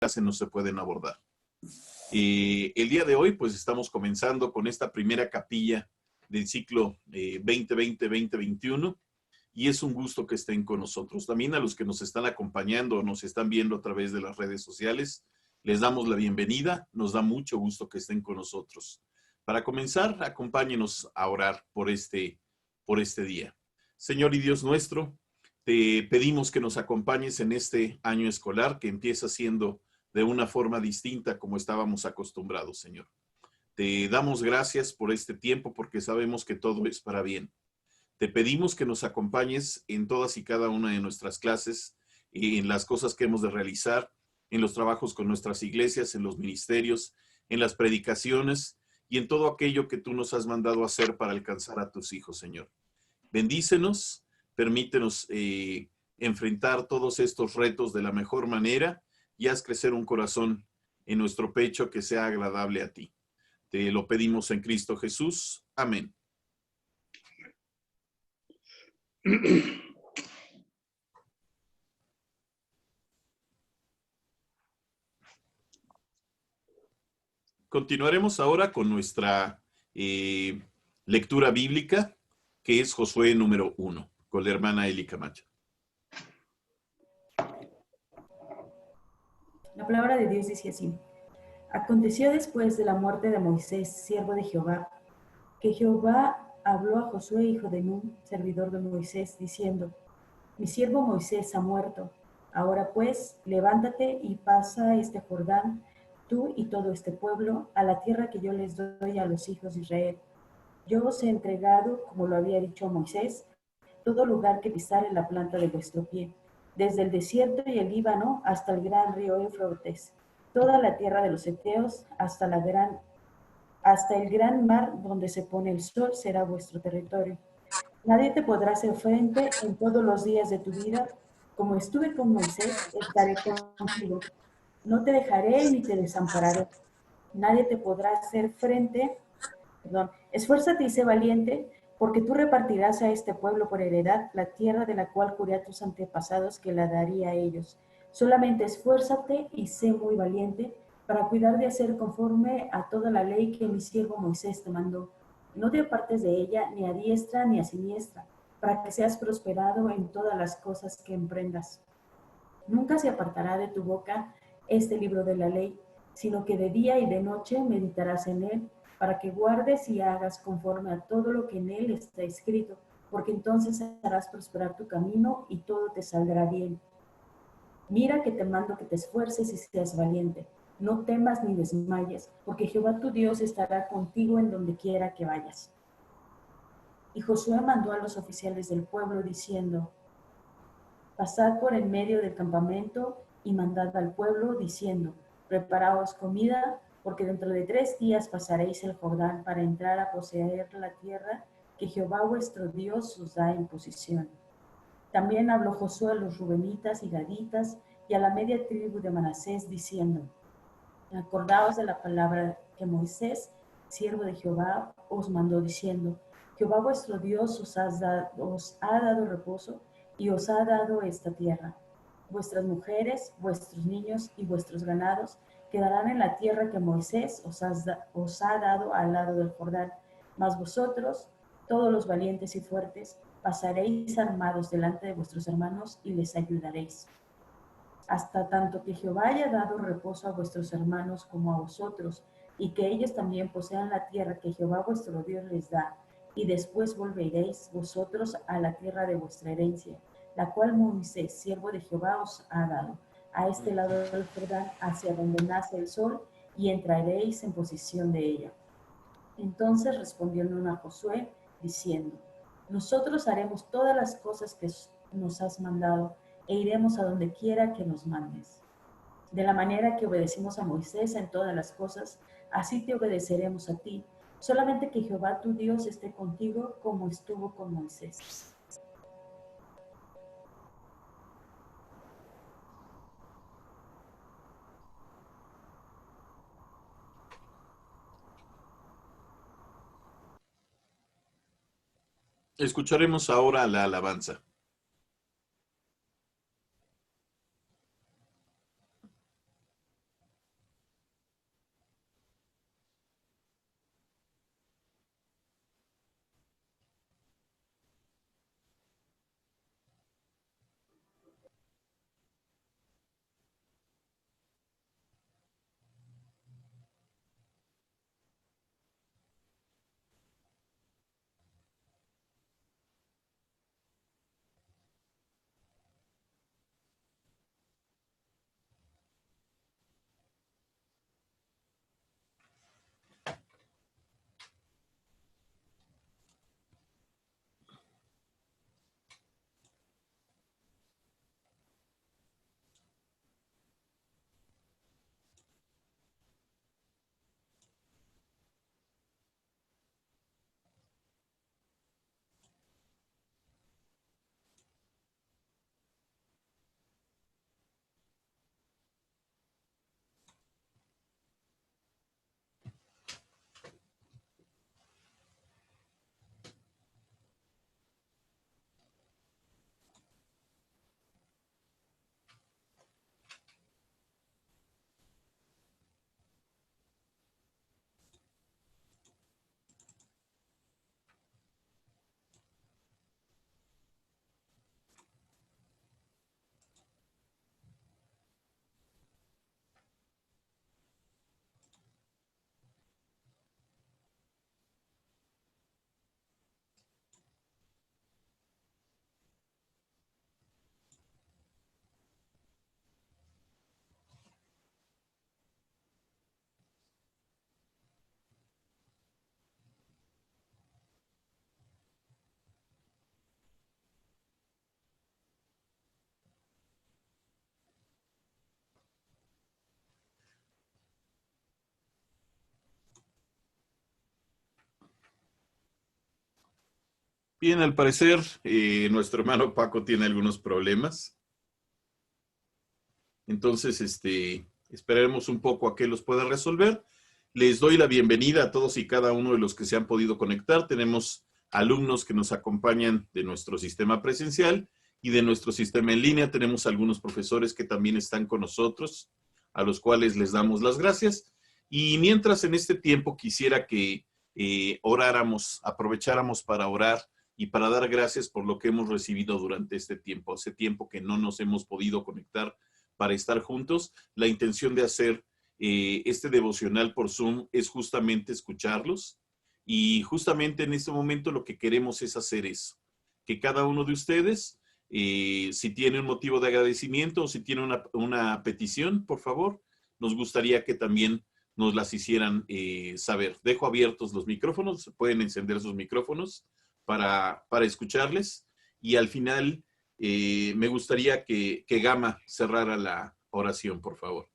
clase no se pueden abordar. El día de hoy, pues estamos comenzando con esta primera capilla del ciclo 2020-2021 y es un gusto que estén con nosotros. También a los que nos están acompañando o nos están viendo a través de las redes sociales, les damos la bienvenida. Nos da mucho gusto que estén con nosotros. Para comenzar, acompáñenos a orar por este día. Señor y Dios nuestro, te pedimos que nos acompañes en este año escolar que empieza siendo de una forma distinta como estábamos acostumbrados, Señor. Te damos gracias por este tiempo porque sabemos que todo es para bien. Te pedimos que nos acompañes en todas y cada una de nuestras clases, en las cosas que hemos de realizar, en los trabajos con nuestras iglesias, en los ministerios, en las predicaciones y en todo aquello que tú nos has mandado hacer para alcanzar a tus hijos, Señor. Bendícenos, permítenos enfrentar todos estos retos de la mejor manera y haz crecer un corazón en nuestro pecho que sea agradable a ti. Te lo pedimos en Cristo Jesús. Amén. Continuaremos ahora con nuestra lectura bíblica, que es Josué número 1, con la hermana Eli Camacho. La palabra de Dios dice así: Aconteció después de la muerte de Moisés, siervo de Jehová, que Jehová habló a Josué, hijo de Nun, servidor de Moisés, diciendo: Mi siervo Moisés ha muerto. Ahora pues, levántate y pasa este Jordán, tú y todo este pueblo, a la tierra que yo les doy a los hijos de Israel. Yo os he entregado, como lo había dicho a Moisés, todo lugar que pisare la planta de vuestro pie, desde el desierto y el Líbano hasta el gran río Éufrates, toda la tierra de los heteos hasta el gran mar donde se pone el sol será vuestro territorio. Nadie te podrá hacer frente en todos los días de tu vida. Como estuve con Moisés, estaré contigo. No te dejaré ni te desampararé. Nadie te podrá hacer frente. Esfuérzate y sé valiente, porque tú repartirás a este pueblo por heredad la tierra de la cual juré a tus antepasados que la daría a ellos. Solamente esfuérzate y sé muy valiente para cuidar de hacer conforme a toda la ley que mi siervo Moisés te mandó. No te apartes de ella ni a diestra ni a siniestra, para que seas prosperado en todas las cosas que emprendas. Nunca se apartará de tu boca este libro de la ley, sino que de día y de noche meditarás en él, para que guardes y hagas conforme a todo lo que en él está escrito, porque entonces harás prosperar tu camino y todo te saldrá bien. Mira que te mando que te esfuerces y seas valiente. No temas ni desmayes, porque Jehová tu Dios estará contigo en donde quiera que vayas. Y Josué mandó a los oficiales del pueblo diciendo: Pasad por en medio del campamento y mandad al pueblo diciendo: Preparaos comida, porque dentro de 3 días pasaréis el Jordán para entrar a poseer la tierra que Jehová vuestro Dios os da en posesión. También habló Josué a los rubenitas y gaditas y a la media tribu de Manasés diciendo: Acordaos de la palabra que Moisés, siervo de Jehová, os mandó diciendo: Jehová vuestro Dios os ha dado reposo y os ha dado esta tierra. Vuestras mujeres, vuestros niños y vuestros ganados quedarán en la tierra que Moisés os ha dado al lado del Jordán. Mas vosotros, todos los valientes y fuertes, pasaréis armados delante de vuestros hermanos y les ayudaréis. Hasta tanto que Jehová haya dado reposo a vuestros hermanos como a vosotros, y que ellos también posean la tierra que Jehová vuestro Dios les da, y después volveréis vosotros a la tierra de vuestra herencia, la cual Moisés, siervo de Jehová, os ha dado, a este lado del Jordán, hacia donde nace el sol, y entraréis en posesión de ella. Entonces respondió Nun a Josué, diciendo: Nosotros haremos todas las cosas que nos has mandado, e iremos a donde quiera que nos mandes. De la manera que obedecimos a Moisés en todas las cosas, así te obedeceremos a ti. Solamente que Jehová tu Dios esté contigo como estuvo con Moisés. Escucharemos ahora la alabanza. Bien, al parecer, nuestro hermano Paco tiene algunos problemas. Entonces, esperaremos un poco a que los pueda resolver. Les doy la bienvenida a todos y cada uno de los que se han podido conectar. Tenemos alumnos que nos acompañan de nuestro sistema presencial y de nuestro sistema en línea. Tenemos algunos profesores que también están con nosotros, a los cuales les damos las gracias. Y mientras en este tiempo quisiera que oráramos, aprovecháramos para orar y para dar gracias por lo que hemos recibido durante este tiempo. Hace tiempo que no nos hemos podido conectar para estar juntos. La intención de hacer este devocional por Zoom es justamente escucharlos y justamente en este momento lo que queremos es hacer eso, que cada uno de ustedes, si tiene un motivo de agradecimiento o si tiene una petición, por favor, nos gustaría que también nos las hicieran saber. Dejo abiertos los micrófonos, pueden encender sus micrófonos para escucharles y al final me gustaría que Gama cerrara la oración, por favor.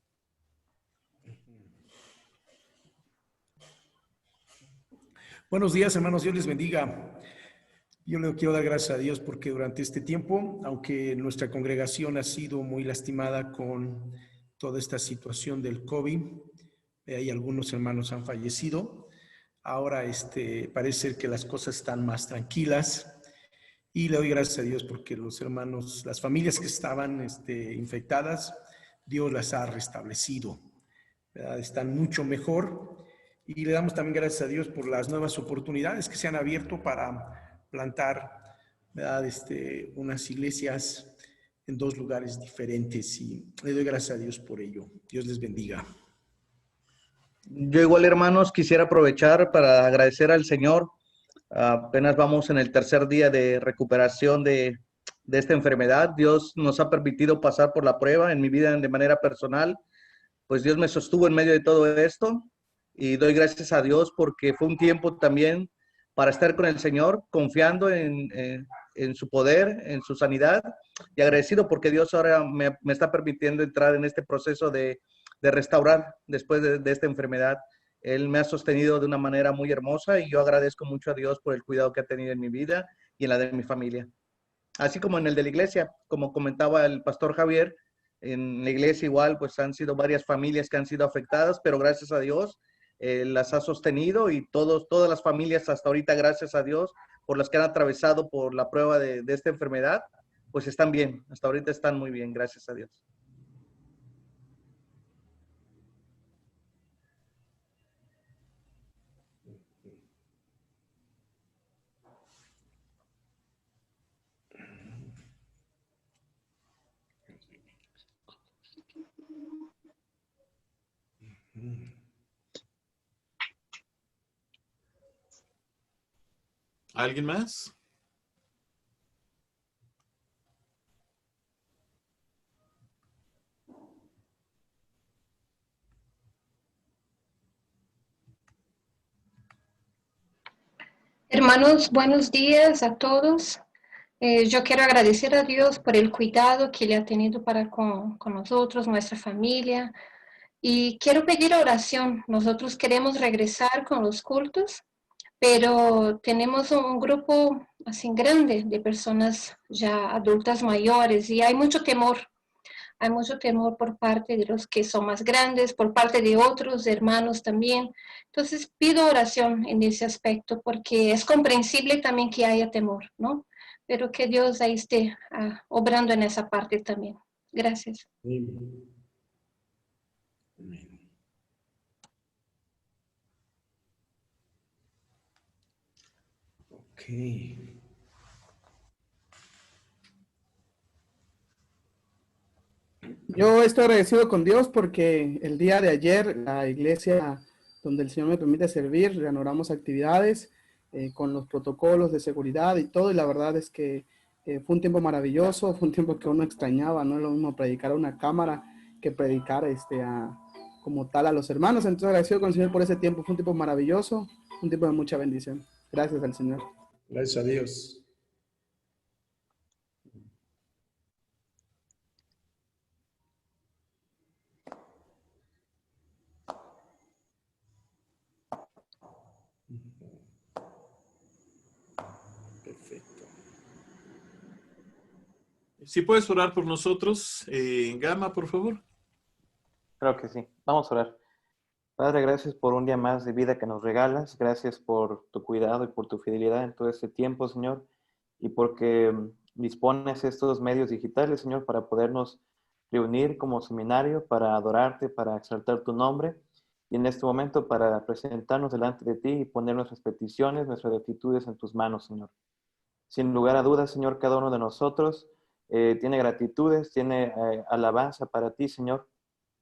Buenos días, hermanos. Dios les bendiga. Yo le quiero dar gracias a Dios porque durante este tiempo, aunque nuestra congregación ha sido muy lastimada con toda esta situación del COVID, hay algunos hermanos han fallecido. Ahora parece ser que las cosas están más tranquilas y le doy gracias a Dios porque los hermanos, las familias que estaban infectadas, Dios las ha restablecido, ¿verdad? Están mucho mejor y le damos también gracias a Dios por las nuevas oportunidades que se han abierto para plantar, ¿verdad? Unas iglesias en 2 lugares diferentes y le doy gracias a Dios por ello. Dios les bendiga. Yo igual, hermanos, quisiera aprovechar para agradecer al Señor. Apenas vamos en el 3er día de recuperación de esta enfermedad. Dios nos ha permitido pasar por la prueba en mi vida de manera personal. Pues Dios me sostuvo en medio de todo esto y doy gracias a Dios porque fue un tiempo también para estar con el Señor, confiando en su poder, en su sanidad y agradecido porque Dios ahora me está permitiendo entrar en este proceso de restaurar después de esta enfermedad. Él me ha sostenido de una manera muy hermosa y yo agradezco mucho a Dios por el cuidado que ha tenido en mi vida y en la de mi familia. Así como en el de la iglesia, como comentaba el pastor Javier, en la iglesia igual, pues han sido varias familias que han sido afectadas, pero gracias a Dios las ha sostenido y todas las familias hasta ahorita, gracias a Dios, por las que han atravesado por la prueba de esta enfermedad, pues están bien, hasta ahorita están muy bien, gracias a Dios. ¿Alguien más? Hermanos, buenos días a todos. Yo quiero agradecer a Dios por el cuidado que le ha tenido para con nosotros, nuestra familia. Y quiero pedir oración. Nosotros queremos regresar con los cultos, pero tenemos un grupo así grande de personas ya adultas mayores y hay mucho temor. Hay mucho temor por parte de los que son más grandes, por parte de otros hermanos también. Entonces pido oración en ese aspecto porque es comprensible también que haya temor, ¿no? Pero que Dios ahí esté obrando en esa parte también. Gracias. Amén. Ok. Yo estoy agradecido con Dios porque el día de ayer la iglesia donde el Señor me permite servir, reanudamos actividades con los protocolos de seguridad y todo, y la verdad es que fue un tiempo maravilloso, fue un tiempo que uno extrañaba, no es lo mismo predicar a una cámara que predicar como tal a los hermanos. Entonces agradecido con el Señor por ese tiempo, fue un tiempo maravilloso, un tiempo de mucha bendición. Gracias al Señor. Gracias a Dios. Perfecto. Si puedes orar por nosotros, Gama, por favor. Creo que sí. Vamos a orar. Padre, gracias por un día más de vida que nos regalas. Gracias por tu cuidado y por tu fidelidad en todo este tiempo, Señor. Y porque dispones estos medios digitales, Señor, para podernos reunir como seminario, para adorarte, para exaltar tu nombre. Y en este momento para presentarnos delante de ti y poner nuestras peticiones, nuestras actitudes en tus manos, Señor. Sin lugar a dudas, Señor, cada uno de nosotros tiene gratitudes, tiene alabanza para ti, Señor.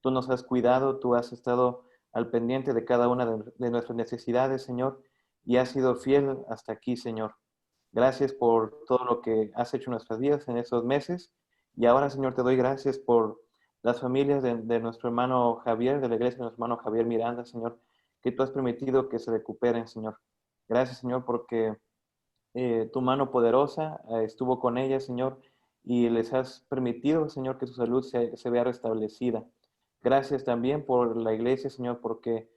Tú nos has cuidado, tú has estado al pendiente de cada una de nuestras necesidades, Señor, y has sido fiel hasta aquí, Señor. Gracias por todo lo que has hecho en nuestras vidas en estos meses. Y ahora, Señor, te doy gracias por las familias de nuestro hermano Javier, de la iglesia de nuestro hermano Javier Miranda, Señor, que tú has permitido que se recuperen, Señor. Gracias, Señor, porque tu mano poderosa estuvo con ellas, Señor, y les has permitido, Señor, que su salud se vea restablecida. Gracias también por la iglesia, Señor, porque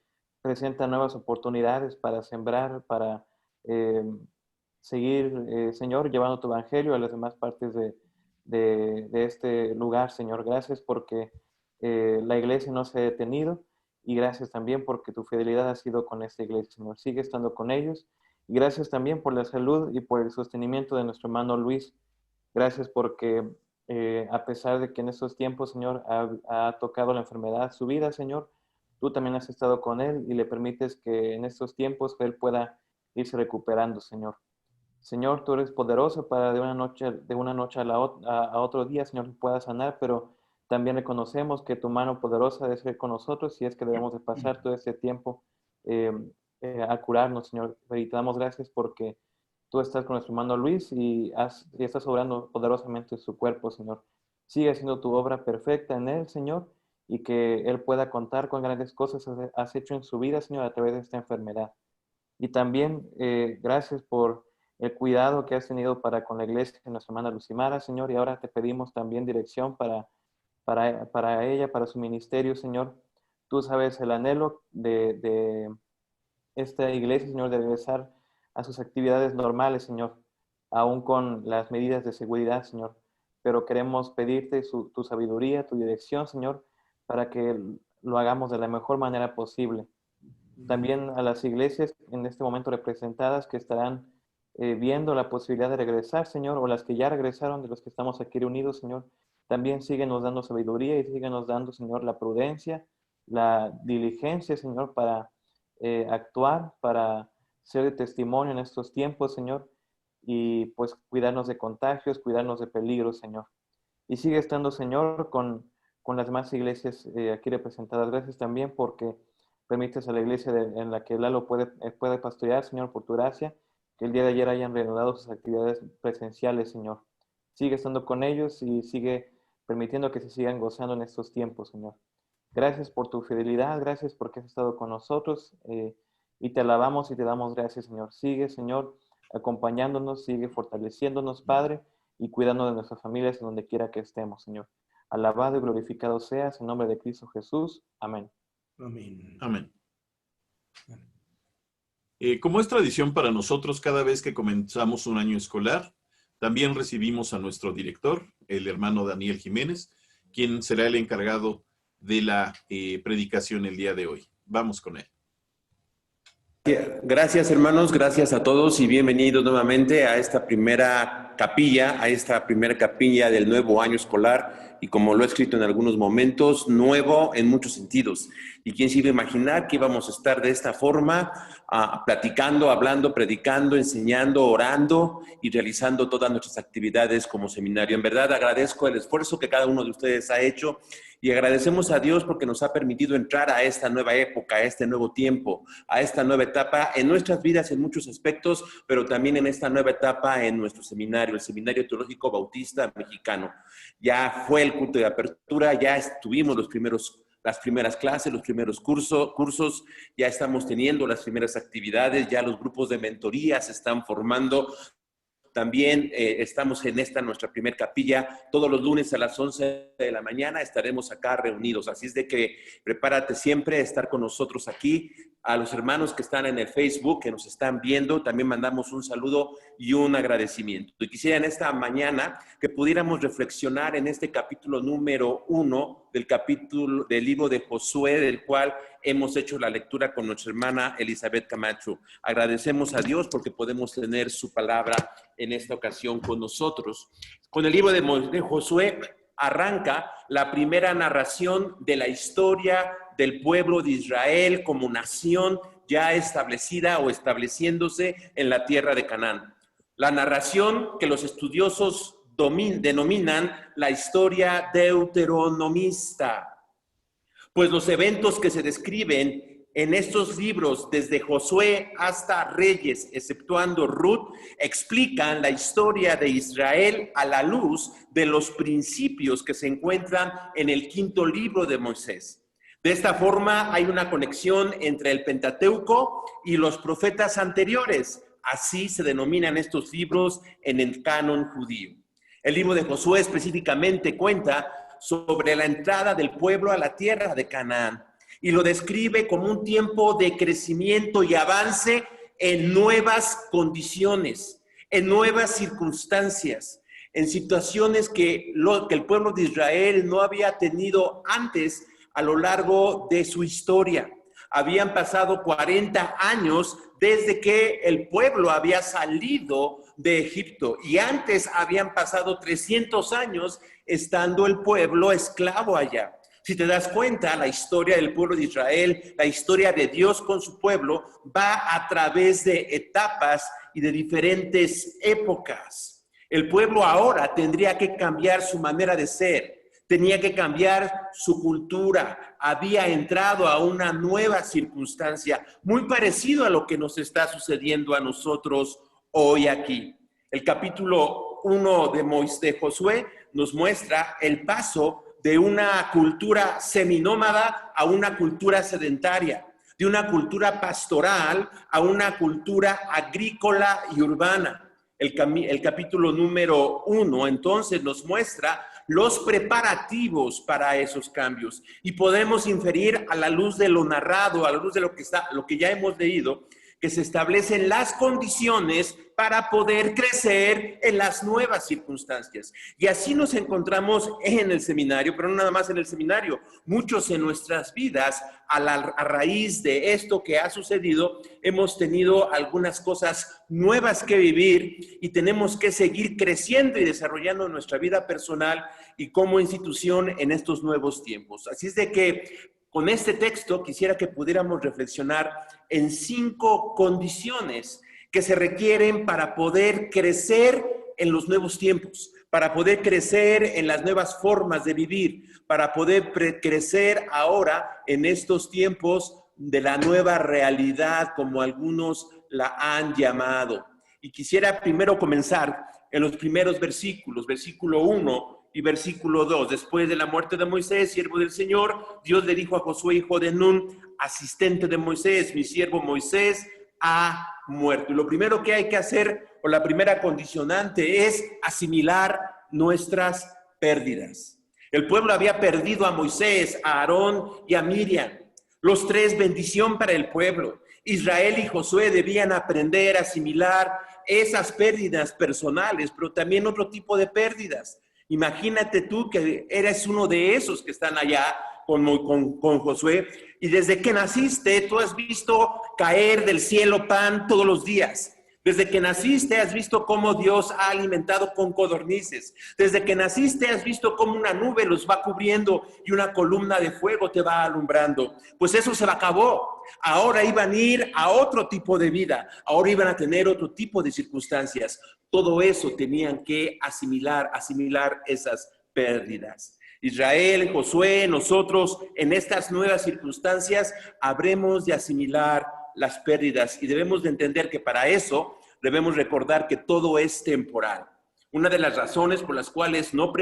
presenta nuevas oportunidades para sembrar, para seguir, Señor, llevando tu evangelio a las demás partes de este lugar, Señor. Gracias porque la iglesia no se ha detenido y gracias también porque tu fidelidad ha sido con esta iglesia, Señor. Sigue estando con ellos. Y gracias también por la salud y por el sostenimiento de nuestro hermano Luis. Gracias porque a pesar de que en estos tiempos, Señor, ha tocado la enfermedad su vida, Señor, tú también has estado con él y le permites que en estos tiempos él pueda irse recuperando, Señor. Señor, tú eres poderoso para de una noche a otro día, Señor, pueda sanar, pero también reconocemos que tu mano poderosa debe ser con nosotros y es que debemos de pasar todo este tiempo a curarnos, Señor. Y te damos gracias porque tú estás con nuestro hermano Luis y estás obrando poderosamente en su cuerpo, Señor. Sigue haciendo tu obra perfecta en él, Señor, y que él pueda contar con grandes cosas que has hecho en su vida, Señor, a través de esta enfermedad. Y también gracias por el cuidado que has tenido para con la iglesia de nuestra hermana Lucimara, Señor, y ahora te pedimos también dirección para ella, para su ministerio, Señor. Tú sabes el anhelo de esta iglesia, Señor, de regresar a sus actividades normales, Señor, aún con las medidas de seguridad, Señor. Pero queremos pedirte tu sabiduría, tu dirección, Señor, para que lo hagamos de la mejor manera posible. También a las iglesias en este momento representadas que estarán viendo la posibilidad de regresar, Señor, o las que ya regresaron, de los que estamos aquí reunidos, Señor, también síguenos dando sabiduría y síguenos dando, Señor, la prudencia, la diligencia, Señor, para actuar, para ser de testimonio en estos tiempos, Señor, y pues cuidarnos de contagios, cuidarnos de peligros, Señor. Y sigue estando, Señor, con las demás iglesias aquí representadas. Gracias también porque permites a la iglesia en la que Lalo puede pastorear, Señor, por tu gracia, que el día de ayer hayan reanudado sus actividades presenciales, Señor. Sigue estando con ellos y sigue permitiendo que se sigan gozando en estos tiempos, Señor. Gracias por tu fidelidad, gracias porque has estado con nosotros y te alabamos y te damos gracias, Señor. Sigue, Señor, acompañándonos, sigue fortaleciéndonos, Padre, y cuidando de nuestras familias en donde quiera que estemos, Señor. Alabado y glorificado seas en nombre de Cristo Jesús. Amén. Amén. Amén. Como es tradición para nosotros, cada vez que comenzamos un año escolar, también recibimos a nuestro director, el hermano Daniel Jiménez, quien será el encargado de la predicación el día de hoy. Vamos con él. Gracias, hermanos, gracias a todos y bienvenidos nuevamente a esta primera capilla, del nuevo año escolar y como lo he escrito en algunos momentos, nuevo en muchos sentidos. Y quién se iba a imaginar que íbamos a estar de esta forma, platicando, hablando, predicando, enseñando, orando y realizando todas nuestras actividades como seminario. En verdad agradezco el esfuerzo que cada uno de ustedes ha hecho y agradecemos a Dios porque nos ha permitido entrar a esta nueva época, a este nuevo tiempo, a esta nueva etapa en nuestras vidas en muchos aspectos, pero también en esta nueva etapa en nuestro seminario, el Seminario Teológico Bautista Mexicano. Ya fue el culto de apertura, ya tuvimos las primeras clases, los primeros cursos, ya estamos teniendo las primeras actividades, ya los grupos de mentoría se están formando. También estamos en nuestra primer capilla. Todos los lunes a las 11 de la mañana estaremos acá reunidos. Así es de que prepárate siempre a estar con nosotros aquí, A los hermanos que están en el Facebook, que nos están viendo, también mandamos un saludo y un agradecimiento. Y quisiera en esta mañana que pudiéramos reflexionar en este capítulo número 1 del libro de Josué, del cual hemos hecho la lectura con nuestra hermana Elizabeth Camacho. Agradecemos a Dios porque podemos tener su palabra en esta ocasión con nosotros. Con el libro de Josué arranca la primera narración de la historia del pueblo de Israel como nación ya establecida o estableciéndose en la tierra de Canaán. La narración que los estudiosos denominan la historia deuteronomista, pues los eventos que se describen en estos libros, desde Josué hasta Reyes, exceptuando Ruth, explican la historia de Israel a la luz de los principios que se encuentran en el 5º libro de Moisés. De esta forma hay una conexión entre el Pentateuco y los profetas anteriores. Así se denominan estos libros en el canon judío. El libro de Josué específicamente cuenta sobre la entrada del pueblo a la tierra de Canaán y lo describe como un tiempo de crecimiento y avance en nuevas condiciones, en nuevas circunstancias, en situaciones que el pueblo de Israel no había tenido antes a lo largo de su historia. Habían pasado 40 años desde que el pueblo había salido de Egipto y antes habían pasado 300 años estando el pueblo esclavo allá. Si te das cuenta, la historia del pueblo de Israel, la historia de Dios con su pueblo, va a través de etapas y de diferentes épocas. El pueblo ahora tendría que cambiar su manera de ser. Tenía que cambiar su cultura, había entrado a una nueva circunstancia, muy parecido a lo que nos está sucediendo a nosotros hoy aquí. El capítulo 1 de Josué nos muestra el paso de una cultura seminómada a una cultura sedentaria, de una cultura pastoral a una cultura agrícola y urbana. El capítulo número 1 entonces nos muestra los preparativos para esos cambios y podemos inferir a la luz de lo narrado, a la luz de lo que ya hemos leído, que se establecen las condiciones para poder crecer en las nuevas circunstancias. Y así nos encontramos en el seminario, pero no nada más en el seminario. Muchos en nuestras vidas, a raíz de esto que ha sucedido, hemos tenido algunas cosas nuevas que vivir y tenemos que seguir creciendo y desarrollando nuestra vida personal y como institución en estos nuevos tiempos. Así es de que con este texto quisiera que pudiéramos reflexionar en 5 condiciones que se requieren para poder crecer en los nuevos tiempos, para poder crecer en las nuevas formas de vivir, para poder crecer ahora en estos tiempos de la nueva realidad, como algunos la han llamado. Y quisiera primero comenzar en los primeros versículos, versículo 1 y versículo 2. Después de la muerte de Moisés, siervo del Señor, Dios le dijo a Josué, hijo de Nun, asistente de Moisés, mi siervo Moisés ha muerto. Y lo primero que hay que hacer, o la primera condicionante, es asimilar nuestras pérdidas. El pueblo había perdido a Moisés, a Aarón y a Miriam. Los 3, bendición para el pueblo. Israel y Josué debían aprender a asimilar esas pérdidas personales, pero también otro tipo de pérdidas. Imagínate tú que eres uno de esos que están allá con Josué y desde que naciste tú has visto caer del cielo pan todos los días. Desde que naciste has visto cómo Dios ha alimentado con codornices. Desde que naciste has visto cómo una nube los va cubriendo y una columna de fuego te va alumbrando. Pues eso se acabó. Ahora iban a ir a otro tipo de vida. Ahora iban a tener otro tipo de circunstancias. Todo eso tenían que asimilar esas pérdidas. Israel, Josué, nosotros en estas nuevas circunstancias habremos de asimilar las pérdidas y debemos de entender que para eso debemos recordar que todo es temporal. Una de las razones por las cuales no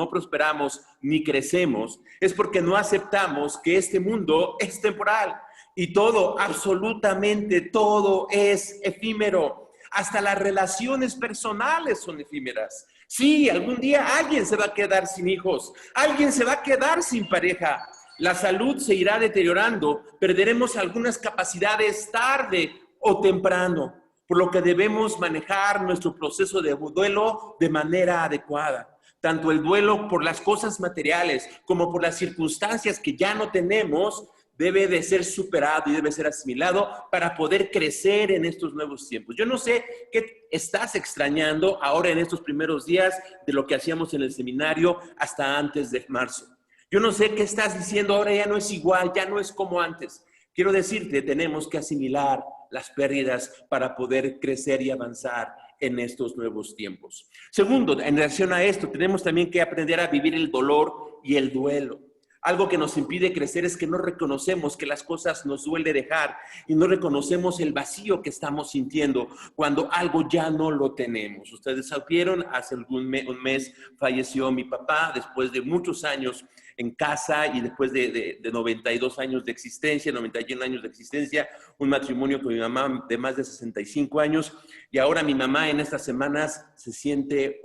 prosperamos ni crecemos es porque no aceptamos que este mundo es temporal y todo, absolutamente todo es efímero. Hasta las relaciones personales son efímeras. Sí, algún día alguien se va a quedar sin hijos, alguien se va a quedar sin pareja, La salud se irá deteriorando, perderemos algunas capacidades tarde o temprano, por lo que debemos manejar nuestro proceso de duelo de manera adecuada. Tanto el duelo por las cosas materiales como por las circunstancias que ya no tenemos debe de ser superado y debe ser asimilado para poder crecer en estos nuevos tiempos. Yo no sé qué estás extrañando ahora en estos primeros días de lo que hacíamos en el seminario hasta antes de marzo. Yo no sé qué estás diciendo, ahora ya no es igual, ya no es como antes. Quiero decirte, tenemos que asimilar las pérdidas para poder crecer y avanzar en estos nuevos tiempos. Segundo, en relación a esto, tenemos también que aprender a vivir el dolor y el duelo. Algo que nos impide crecer es que no reconocemos que las cosas nos duele dejar y no reconocemos el vacío que estamos sintiendo cuando algo ya no lo tenemos. Ustedes supieron, hace un mes falleció mi papá después de muchos años en casa y después de 92 años de existencia, 91 años de existencia, un matrimonio con mi mamá de más de 65 años, y ahora mi mamá en estas semanas siente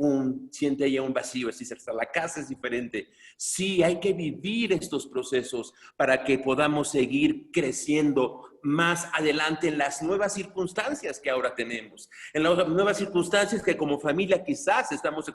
ella un vacío, es decir, hasta la casa es diferente. Sí, hay que vivir estos procesos para que podamos seguir creciendo más adelante en las nuevas circunstancias que ahora tenemos, en las nuevas circunstancias que como familia quizás estamos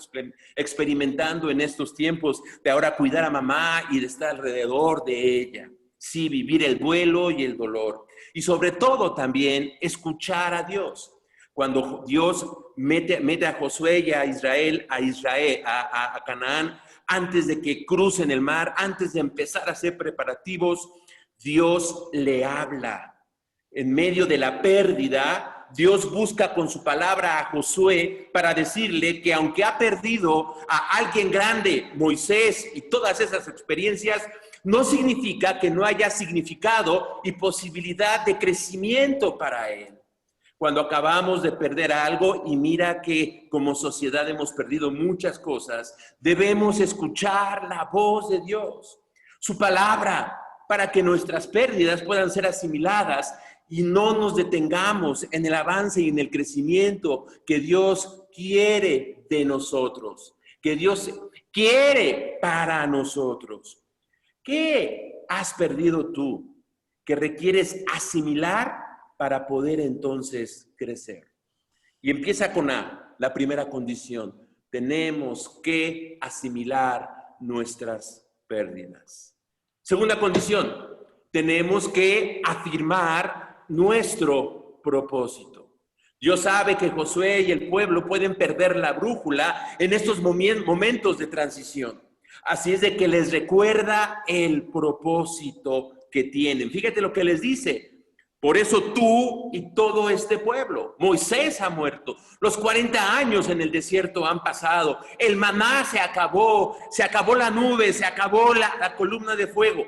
experimentando en estos tiempos de ahora cuidar a mamá y de estar alrededor de ella. Sí, vivir el duelo y el dolor. Y sobre todo también escuchar a Dios. Cuando Dios mete a Josué y a Israel, a Canaán, antes de que crucen el mar, antes de empezar a hacer preparativos, Dios le habla. En medio de la pérdida, Dios busca con su palabra a Josué para decirle que aunque ha perdido a alguien grande, Moisés y todas esas experiencias, no significa que no haya significado y posibilidad de crecimiento para él. Cuando acabamos de perder algo, y mira que como sociedad hemos perdido muchas cosas, debemos escuchar la voz de Dios, su palabra, para que nuestras pérdidas puedan ser asimiladas y no nos detengamos en el avance y en el crecimiento que Dios quiere de nosotros, que Dios quiere para nosotros. ¿Qué has perdido tú que requieres asimilar para poder entonces crecer? Y empieza con la primera condición. Tenemos que asimilar nuestras pérdidas. Segunda condición, tenemos que afirmar nuestro propósito. Dios sabe que Josué y el pueblo pueden perder la brújula en estos momentos de transición. Así es de que les recuerda el propósito que tienen. Fíjate lo que les dice. Por eso tú y todo este pueblo, Moisés ha muerto, los 40 años en el desierto han pasado, el maná se acabó la nube, se acabó la columna de fuego.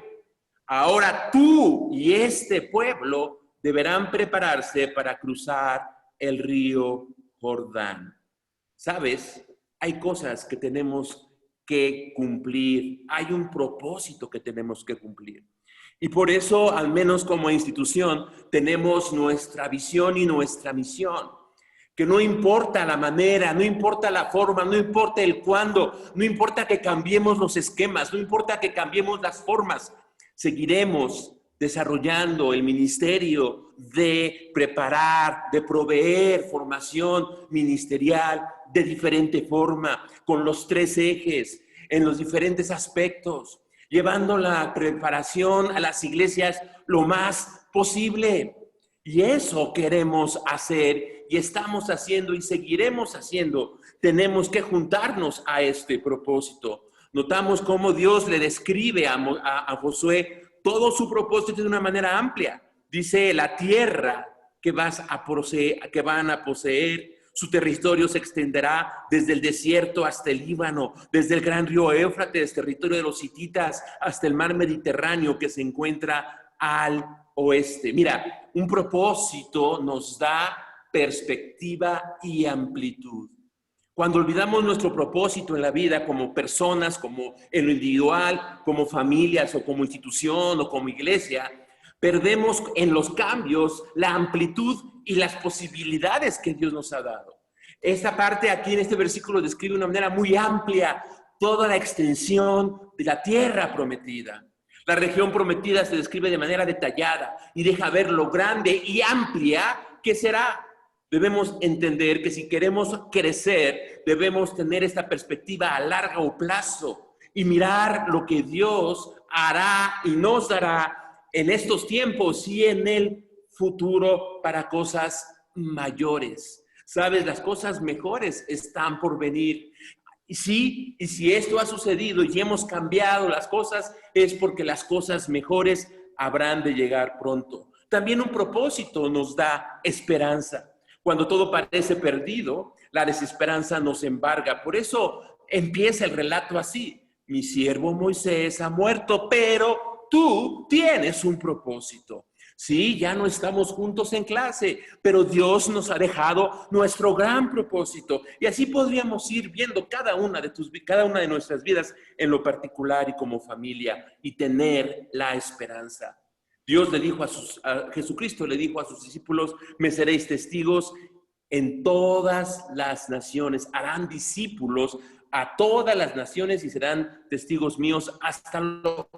Ahora tú y este pueblo deberán prepararse para cruzar el río Jordán. ¿Sabes? Hay cosas que tenemos que cumplir, hay un propósito que tenemos que cumplir. Y por eso, al menos como institución, tenemos nuestra visión y nuestra misión. Que no importa la manera, no importa la forma, no importa el cuándo, no importa que cambiemos los esquemas, no importa que cambiemos las formas, seguiremos desarrollando el ministerio de preparar, de proveer formación ministerial de diferente forma, con los 3 ejes, en los diferentes aspectos, llevando la preparación a las iglesias lo más posible. Y eso queremos hacer y estamos haciendo y seguiremos haciendo. Tenemos que juntarnos a este propósito. Notamos cómo Dios le describe a Josué todo su propósito de una manera amplia. Dice, la tierra que van a poseer, su territorio se extenderá desde el desierto hasta el Líbano, desde el gran río Éufrates, territorio de los hititas, hasta el mar Mediterráneo que se encuentra al oeste. Mira, un propósito nos da perspectiva y amplitud. Cuando olvidamos nuestro propósito en la vida como personas, como en lo individual, como familias o como institución o como iglesia, perdemos en los cambios la amplitud y las posibilidades que Dios nos ha dado. Esta parte aquí en este versículo describe de una manera muy amplia toda la extensión de la tierra prometida. La región prometida se describe de manera detallada y deja ver lo grande y amplia que será. Debemos entender que si queremos crecer, debemos tener esta perspectiva a largo plazo y mirar lo que Dios hará y nos dará en estos tiempos y en el futuro para cosas mayores. Sabes, las cosas mejores están por venir. Y sí, y si esto ha sucedido y hemos cambiado las cosas, es porque las cosas mejores habrán de llegar pronto. También un propósito nos da esperanza. Cuando todo parece perdido, la desesperanza nos embarga. Por eso empieza el relato así. Mi siervo Moisés ha muerto, pero tú tienes un propósito. Sí, ya no estamos juntos en clase, pero Dios nos ha dejado nuestro gran propósito. Y así podríamos ir viendo cada una de nuestras vidas en lo particular y como familia y tener la esperanza. Dios le dijo Jesucristo le dijo a sus discípulos, me seréis testigos en todas las naciones, harán discípulos a todas las naciones y serán testigos míos hasta lo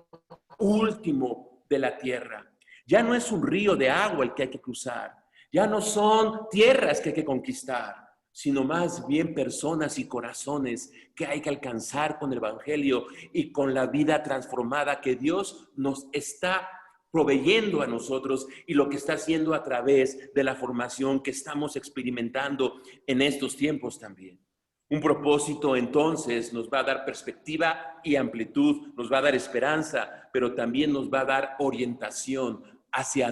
último de la tierra. Ya no es un río de agua el que hay que cruzar, ya no son tierras que hay que conquistar, sino más bien personas y corazones que hay que alcanzar con el Evangelio y con la vida transformada que Dios nos está proveyendo a nosotros y lo que está haciendo a través de la formación que estamos experimentando en estos tiempos también. Un propósito entonces nos va a dar perspectiva y amplitud, nos va a dar esperanza, pero también nos va a dar orientación hacia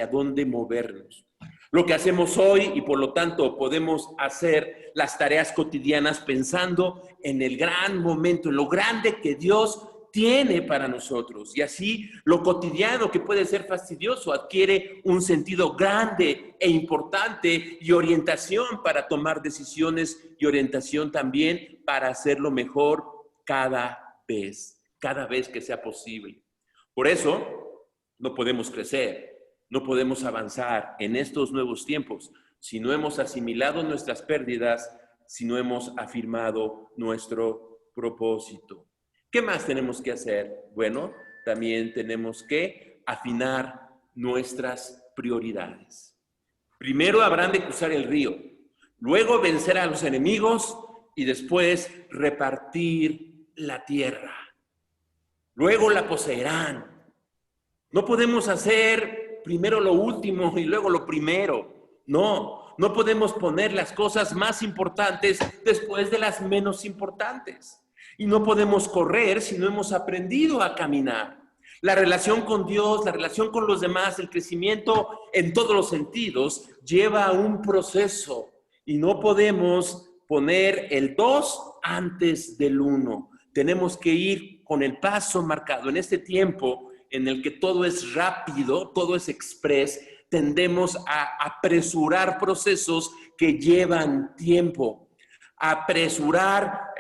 dónde movernos. Lo que hacemos hoy y por lo tanto podemos hacer las tareas cotidianas pensando en el gran momento, en lo grande que Dios tiene para nosotros. Y así lo cotidiano que puede ser fastidioso adquiere un sentido grande e importante y orientación para tomar decisiones y orientación también para hacerlo mejor cada vez que sea posible. Por eso no podemos crecer, no podemos avanzar en estos nuevos tiempos si no hemos asimilado nuestras pérdidas, si no hemos afirmado nuestro propósito. ¿Qué más tenemos que hacer? Bueno, también tenemos que afinar nuestras prioridades. Primero habrán de cruzar el río, luego vencer a los enemigos y después repartir la tierra. Luego la poseerán. No podemos hacer primero lo último y luego lo primero. No podemos poner las cosas más importantes después de las menos importantes. Y no podemos correr si no hemos aprendido a caminar. La relación con Dios, la relación con los demás, el crecimiento en todos los sentidos lleva a un proceso y no podemos poner el 2 antes del 1. Tenemos que ir con el paso marcado. En este tiempo en el que todo es rápido, todo es express, tendemos a apresurar procesos que llevan tiempo. Apresurar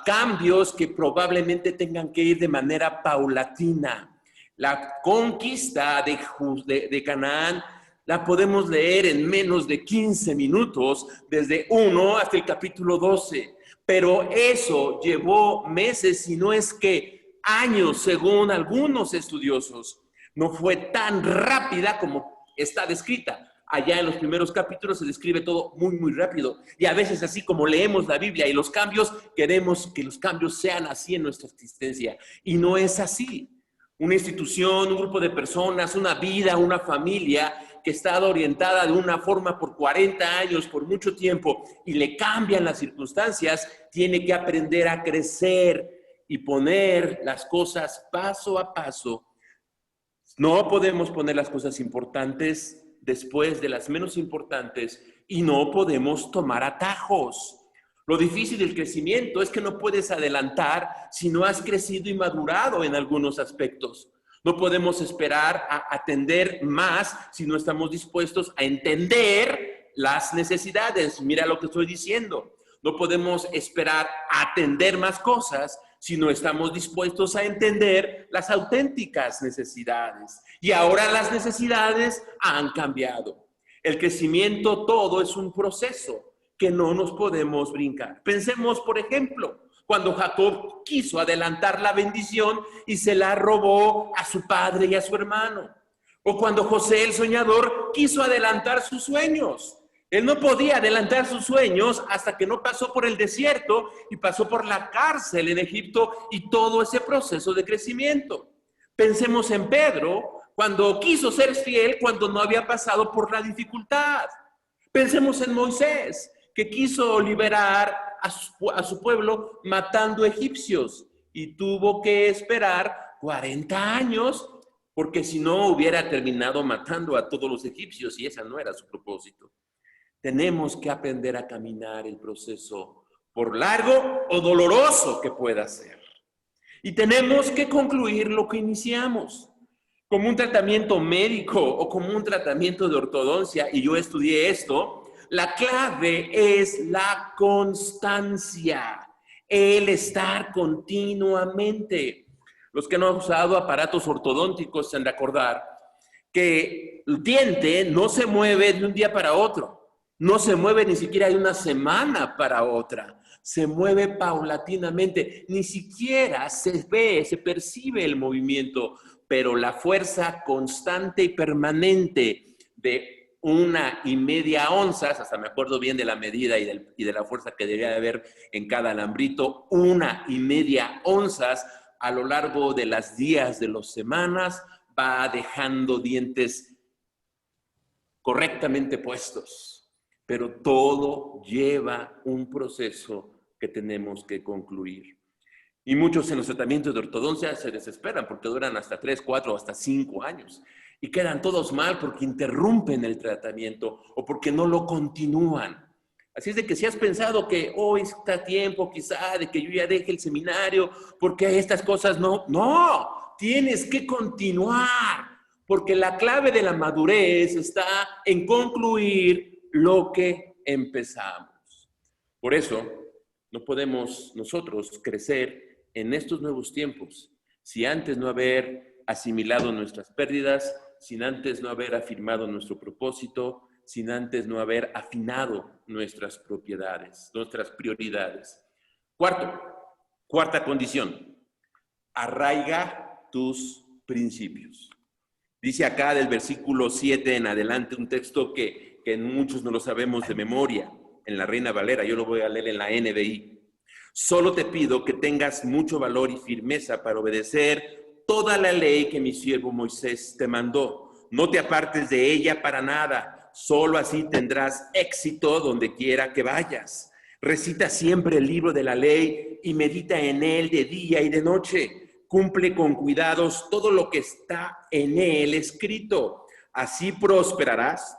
cambios que probablemente tengan que ir de manera paulatina. La conquista de Canaán la podemos leer en menos de 15 minutos, desde 1 hasta el capítulo 12. Pero eso llevó meses, si no es que años, según algunos estudiosos. No fue tan rápida como está descrita. Allá en los primeros capítulos se describe todo muy, muy rápido. Y a veces así como leemos la Biblia y los cambios, queremos que los cambios sean así en nuestra existencia. Y no es así. Una institución, un grupo de personas, una vida, una familia que ha estado orientada de una forma por 40 años, por mucho tiempo, y le cambian las circunstancias, tiene que aprender a crecer y poner las cosas paso a paso. No podemos poner las cosas importantes después de las menos importantes y no podemos tomar atajos. Lo difícil del crecimiento es que no puedes adelantar si no has crecido y madurado en algunos aspectos. No podemos esperar a atender más si no estamos dispuestos a entender las necesidades. Mira lo que estoy diciendo. No podemos esperar a atender más cosas si no estamos dispuestos a entender las auténticas necesidades. Y ahora las necesidades han cambiado. El crecimiento todo es un proceso que no nos podemos brincar. Pensemos, por ejemplo, cuando Jacob quiso adelantar la bendición y se la robó a su padre y a su hermano. O cuando José el soñador quiso adelantar sus sueños. Él no podía adelantar sus sueños hasta que no pasó por el desierto y pasó por la cárcel en Egipto y todo ese proceso de crecimiento. Pensemos en Pedro, cuando quiso ser fiel cuando no había pasado por la dificultad. Pensemos en Moisés, que quiso liberar a su pueblo matando egipcios y tuvo que esperar 40 años porque si no hubiera terminado matando a todos los egipcios y ese no era su propósito. Tenemos que aprender a caminar el proceso, por largo o doloroso que pueda ser. Y tenemos que concluir lo que iniciamos. Como un tratamiento médico o como un tratamiento de ortodoncia, y yo estudié esto, la clave es la constancia, el estar continuamente. Los que no han usado aparatos ortodónticos se han de acordar que el diente no se mueve de un día para otro. No se mueve ni siquiera de una semana para otra. Se mueve paulatinamente. Ni siquiera se ve, se percibe el movimiento, pero la fuerza constante y permanente de 1,5 onzas, hasta me acuerdo bien de la medida y de la fuerza que debería de haber en cada alambrito, 1,5 onzas a lo largo de los días de las semanas va dejando dientes correctamente puestos. Pero todo lleva un proceso que tenemos que concluir. Y muchos en los tratamientos de ortodoncia se desesperan porque duran hasta 3, 4, hasta 5 años. Y quedan todos mal porque interrumpen el tratamiento o porque no lo continúan. Así es de que si has pensado que hoy está tiempo quizá de que yo ya deje el seminario porque estas cosas no, tienes que continuar. Porque la clave de la madurez está en concluir lo que empezamos. Por eso, no podemos nosotros crecer en estos nuevos tiempos si antes no haber asimilado nuestras pérdidas, sin antes no haber afirmado nuestro propósito, sin antes no haber afinado nuestras propiedades, nuestras prioridades. Cuarta condición, arraiga tus principios. Dice acá del versículo 7 en adelante un texto que muchos no lo sabemos de memoria, en la Reina Valera, yo lo voy a leer en la NBI. Solo te pido que tengas mucho valor y firmeza para obedecer toda la ley que mi siervo Moisés te mandó. No te apartes de ella para nada, solo así tendrás éxito donde quiera que vayas. Recita siempre el libro de la ley y medita en él de día y de noche. Cumple con cuidados todo lo que está en él escrito. Así prosperarás,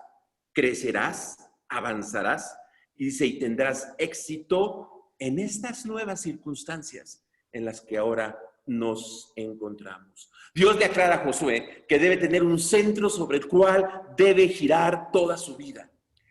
crecerás, avanzarás y tendrás éxito en estas nuevas circunstancias en las que ahora nos encontramos. Dios le aclara a Josué que debe tener un centro sobre el cual debe girar toda su vida.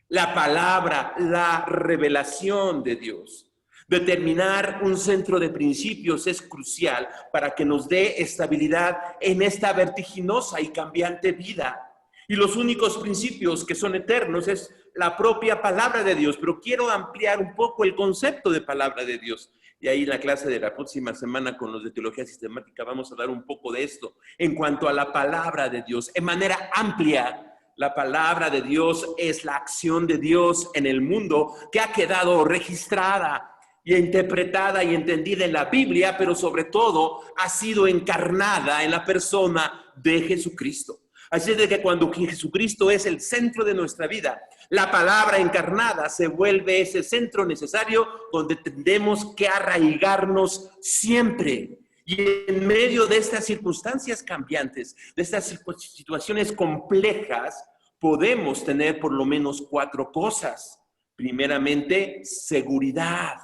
La palabra, la revelación de Dios. Determinar un centro de principios es crucial para que nos dé estabilidad en esta vertiginosa y cambiante vida. Y los únicos principios que son eternos es la propia palabra de Dios. Pero quiero ampliar un poco el concepto de palabra de Dios. Y ahí en la clase de la próxima semana con los de Teología Sistemática vamos a hablar un poco de esto. En cuanto a la palabra de Dios, en manera amplia, la palabra de Dios es la acción de Dios en el mundo que ha quedado registrada y interpretada y entendida en la Biblia, pero sobre todo ha sido encarnada en la persona de Jesucristo. Así es de que cuando Jesucristo es el centro de nuestra vida, la palabra encarnada se vuelve ese centro necesario donde tenemos que arraigarnos siempre. Y en medio de estas circunstancias cambiantes, de estas situaciones complejas, podemos tener por lo menos 4 cosas. Primeramente, seguridad.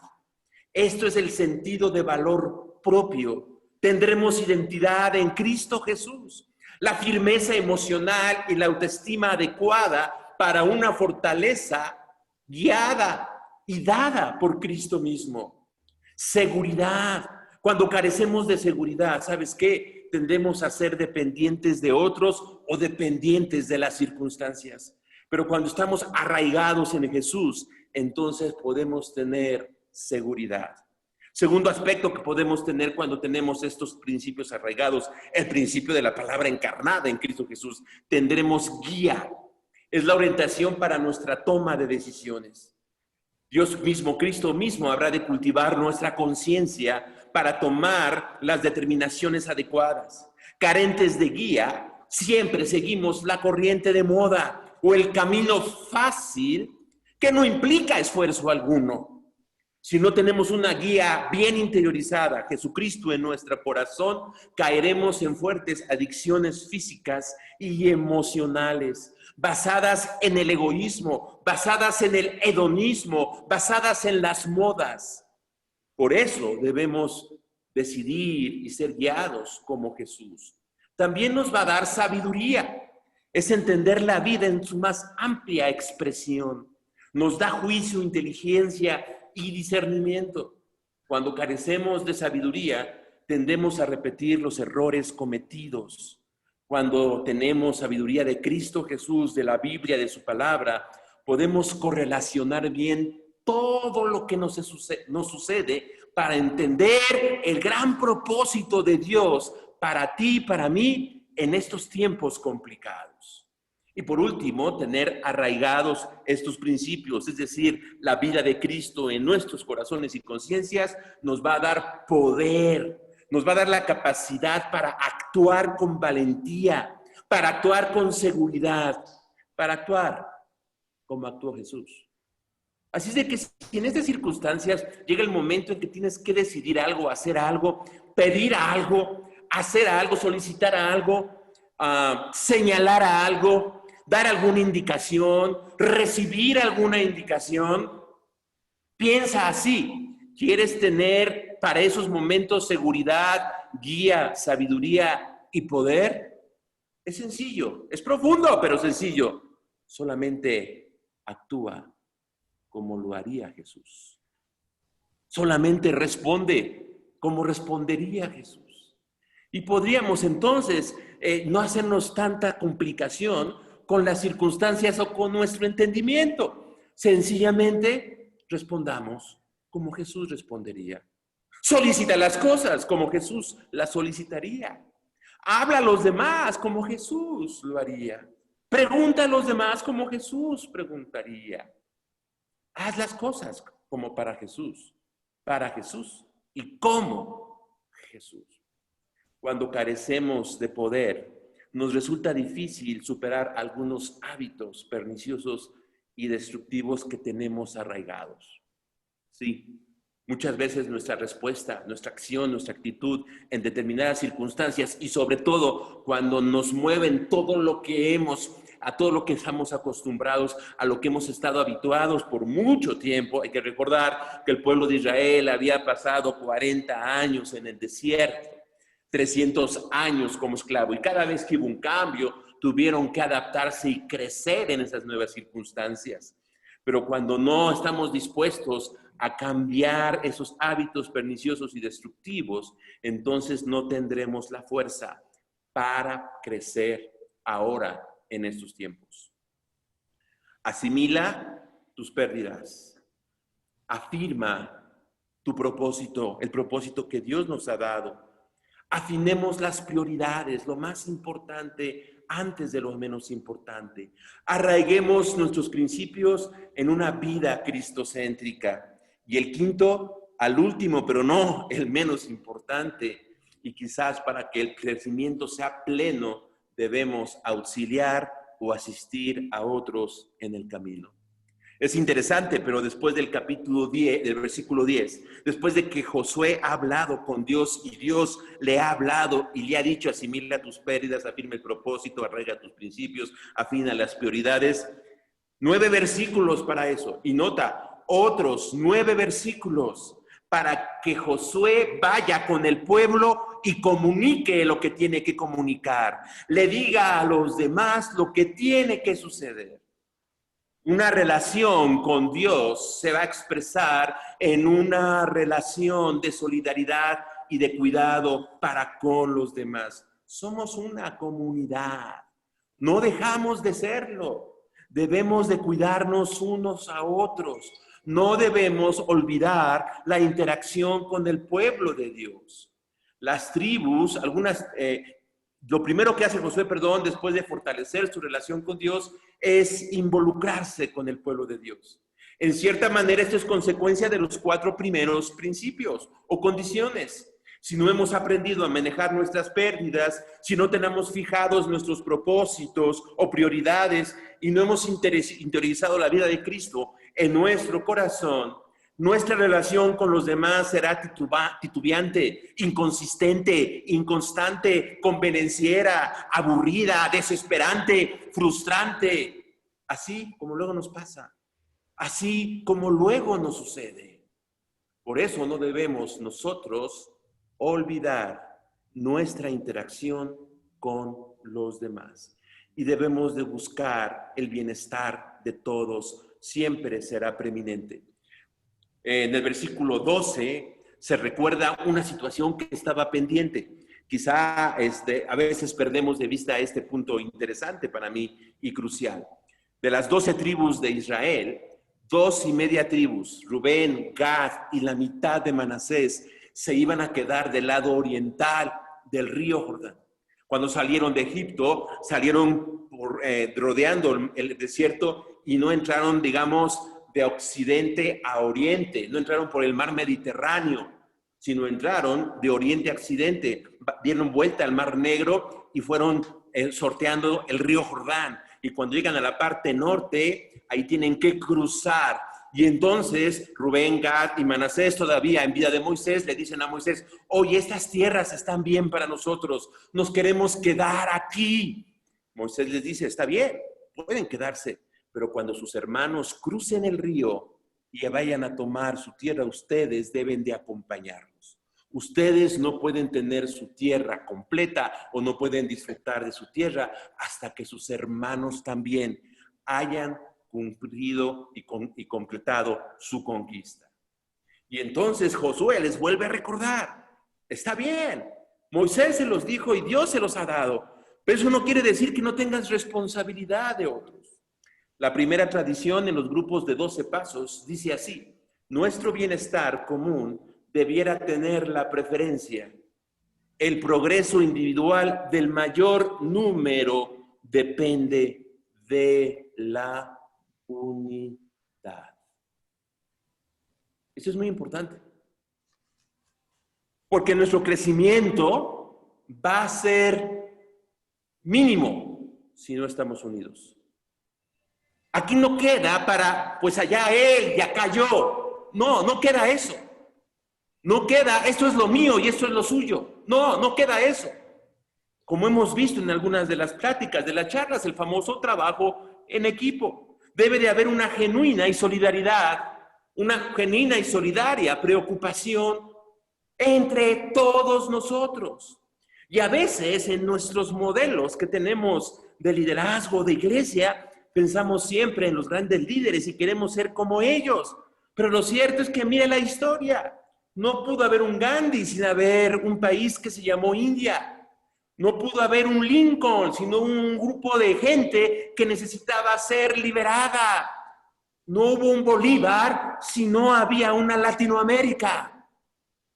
Esto es el sentido de valor propio. Tendremos identidad en Cristo Jesús. La firmeza emocional y la autoestima adecuada para una fortaleza guiada y dada por Cristo mismo. Seguridad. Cuando carecemos de seguridad, ¿sabes qué? Tendemos a ser dependientes de otros o dependientes de las circunstancias. Pero cuando estamos arraigados en Jesús, entonces podemos tener seguridad. Segundo aspecto que podemos tener cuando tenemos estos principios arraigados, el principio de la palabra encarnada en Cristo Jesús. Tendremos guía. Es la orientación para nuestra toma de decisiones. Dios mismo, Cristo mismo, habrá de cultivar nuestra conciencia para tomar las determinaciones adecuadas. Carentes de guía, siempre seguimos la corriente de moda o el camino fácil que no implica esfuerzo alguno. Si no tenemos una guía bien interiorizada, Jesucristo en nuestro corazón, caeremos en fuertes adicciones físicas y emocionales, basadas en el egoísmo, basadas en el hedonismo, basadas en las modas. Por eso debemos decidir y ser guiados como Jesús. También nos va a dar sabiduría. Es entender la vida en su más amplia expresión. Nos da juicio, inteligencia y discernimiento. Cuando carecemos de sabiduría, tendemos a repetir los errores cometidos. Cuando tenemos sabiduría de Cristo Jesús, de la Biblia, de su palabra, podemos correlacionar bien todo lo que nos sucede para entender el gran propósito de Dios para ti y para mí en estos tiempos complicados. Y por último, tener arraigados estos principios, es decir, la vida de Cristo en nuestros corazones y conciencias, nos va a dar poder, nos va a dar la capacidad para actuar con valentía, para actuar con seguridad, para actuar como actuó Jesús. Así es de que si en estas circunstancias llega el momento en que tienes que decidir algo, hacer algo, pedir algo, hacer algo, solicitar algo, señalar a algo, dar alguna indicación, recibir alguna indicación, piensa así. ¿Quieres tener para esos momentos seguridad, guía, sabiduría y poder? Es sencillo, es profundo, pero sencillo. Solamente actúa como lo haría Jesús. Solamente responde como respondería Jesús. Y podríamos entonces no hacernos tanta complicación con las circunstancias o con nuestro entendimiento. Sencillamente respondamos como Jesús respondería. Solicita las cosas como Jesús las solicitaría. Habla a los demás como Jesús lo haría. Pregunta a los demás como Jesús preguntaría. Haz las cosas como para Jesús y como Jesús. Cuando carecemos de poder, nos resulta difícil superar algunos hábitos perniciosos y destructivos que tenemos arraigados. Sí, muchas veces nuestra respuesta, nuestra acción, nuestra actitud en determinadas circunstancias y sobre todo cuando nos mueven todo lo que estamos acostumbrados, a lo que hemos estado habituados por mucho tiempo. Hay que recordar que el pueblo de Israel había pasado 40 años en el desierto, 300 años como esclavo, y cada vez que hubo un cambio, tuvieron que adaptarse y crecer en esas nuevas circunstancias. Pero cuando no estamos dispuestos a cambiar esos hábitos perniciosos y destructivos, entonces no tendremos la fuerza para crecer ahora en estos tiempos. Asimila tus pérdidas. Afirma tu propósito, el propósito que Dios nos ha dado. Afinemos las prioridades, lo más importante antes de lo menos importante. Arraiguemos nuestros principios en una vida cristocéntrica. Y el quinto, al último, pero no el menos importante, y quizás para que el crecimiento sea pleno, debemos auxiliar o asistir a otros en el camino. Es interesante, pero después del capítulo 10, del versículo 10, después de que Josué ha hablado con Dios y Dios le ha hablado y le ha dicho: asimila tus pérdidas, afirma el propósito, arraiga tus principios, afina las prioridades. 9 versículos para eso. Y nota, otros 9 versículos para que Josué vaya con el pueblo y comunique lo que tiene que comunicar. Le diga a los demás lo que tiene que suceder. Una relación con Dios se va a expresar en una relación de solidaridad y de cuidado para con los demás. Somos una comunidad. No dejamos de serlo. Debemos de cuidarnos unos a otros. no debemos olvidar la interacción con el pueblo de Dios. Las tribus, lo primero que hace Josué, después de fortalecer su relación con Dios, es involucrarse con el pueblo de Dios. En cierta manera, esto es consecuencia de los 4 primeros principios o condiciones. Si no hemos aprendido a manejar nuestras pérdidas, si no tenemos fijados nuestros propósitos o prioridades y no hemos interiorizado la vida de Cristo en nuestro corazón, nuestra relación con los demás será titubeante, inconsistente, inconstante, convenenciera, aburrida, desesperante, frustrante, así como luego nos pasa, así como luego nos sucede. Por eso no debemos nosotros olvidar nuestra interacción con los demás y debemos de buscar el bienestar de todos, siempre será preeminente. En el versículo 12 se recuerda una situación que estaba pendiente. Quizá a veces perdemos de vista este punto interesante para mí y crucial. De las 12 tribus de Israel, 2.5 tribus, Rubén, Gad y la mitad de Manasés, se iban a quedar del lado oriental del río Jordán. Cuando salieron de Egipto, salieron rodeando el desierto y no entraron, digamos, de occidente a oriente, no entraron por el mar Mediterráneo, sino entraron de oriente a occidente, dieron vuelta al mar Negro y fueron sorteando el río Jordán. Y cuando llegan a la parte norte, ahí tienen que cruzar. Y entonces Rubén, Gad y Manasés, todavía en vida de Moisés, le dicen a Moisés: oye, estas tierras están bien para nosotros, nos queremos quedar aquí. Moisés les dice: está bien, pueden quedarse, pero cuando sus hermanos crucen el río y vayan a tomar su tierra, ustedes deben de acompañarlos. Ustedes no pueden tener su tierra completa o no pueden disfrutar de su tierra hasta que sus hermanos también hayan cumplido y completado su conquista. Y entonces Josué les vuelve a recordar: está bien, Moisés se los dijo y Dios se los ha dado, pero eso no quiere decir que no tengas responsabilidad de otros. La primera tradición en los grupos de 12 pasos dice así: nuestro bienestar común debiera tener la preferencia. El progreso individual del mayor número depende de la unidad. Eso es muy importante. Porque nuestro crecimiento va a ser mínimo si no estamos unidos. Aquí no queda para, pues allá él y acá yo. No, no queda eso. No queda, esto es lo mío y esto es lo suyo. No, no queda eso. Como hemos visto en algunas de las pláticas, de las charlas, el famoso trabajo en equipo. Debe de haber una genuina y solidaridad, una genuina y solidaria preocupación entre todos nosotros. Y a veces en nuestros modelos que tenemos de liderazgo, de iglesia, pensamos siempre en los grandes líderes y queremos ser como ellos. Pero lo cierto es que mire la historia. No pudo haber un Gandhi sin haber un país que se llamó India. No pudo haber un Lincoln, sino un grupo de gente que necesitaba ser liberada. No hubo un Bolívar si no había una Latinoamérica.